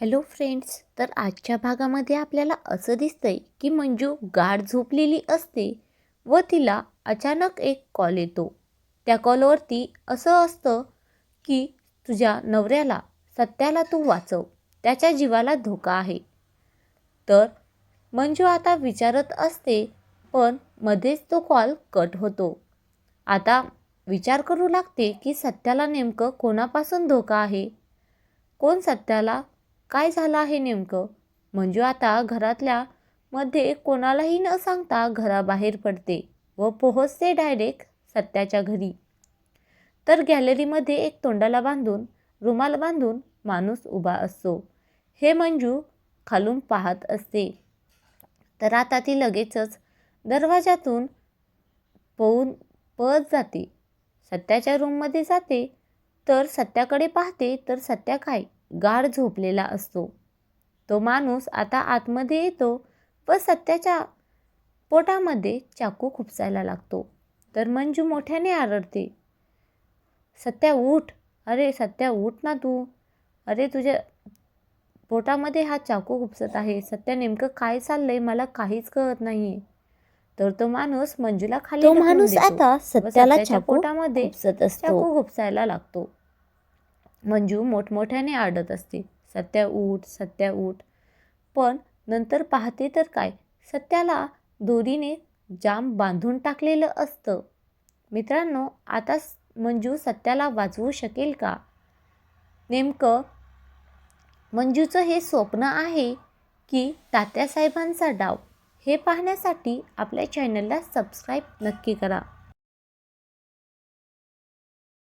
Hello friends. तर आजच्या भागामध्ये आपल्याला असं दिसतंय की मंजू गाढ झोपलेली असते व तिला अचानक एक कॉल येतो. त्या कॉलवरती असं असतं की तुझ्या नवऱ्याला सत्याला तू वाचव, त्याच्या जीवाला धोका आहे. तर मंजू आता विचारत असते, पण मध्येच तो कॉल कट होतो. आता विचार करू लागते की सत्याला नेमकं कोणापासून धोका आहे, कोण सत्याला काय झालं आहे नेमकं. मंजू आता घरातल्या मध्ये कोणालाही न सांगता घराबाहेर पडते व पोहोचते डायरेक्ट सत्याच्या घरी. तर गॅलरीमध्ये एक तोंडाला बांधून रुमाल बांधून माणूस उभा असतो. हे मंजू खालून पाहत असते. तर आता ती लगेचच दरवाजातून पळत जाते, सत्याच्या रूममध्ये जाते. तर सत्याकडे पाहते तर सत्या काय गाढ झोपलेला असतो. तो माणूस आता आतमध्ये येतो व सत्याच्या पोटामध्ये चाकू खुपसायला लागतो. तर मंजू मोठ्याने आरडते, सत्या उठ, अरे सत्या उठ ना तू, अरे तुझ्या पोटामध्ये हा चाकू खुपसत आहे, सत्या नेमकं काय चाललंय मला काहीच कळत नाहीये. तर तो माणूस मंजूला खाली ढकलून देतो आता व सत्याला सत्याच्या चाकू पोटामध्ये खुपसत असतो. चाकू खुपसायला लागतो. मंजू मोठमोठ्याने आरडत असते, सत्या उठ, सत्या उठ. पण नंतर पाहते तर काय, सत्याला दोरीने जाम बांधून टाकलेलं असतं. मित्रांनो, आता मंजू सत्याला वाचवू शकेल का? नेमकं मंजूचं हे स्वप्न आहे की तात्यासाहेबांचा डाव? हे पाहण्यासाठी आपल्या चॅनलला सबस्क्राईब नक्की करा.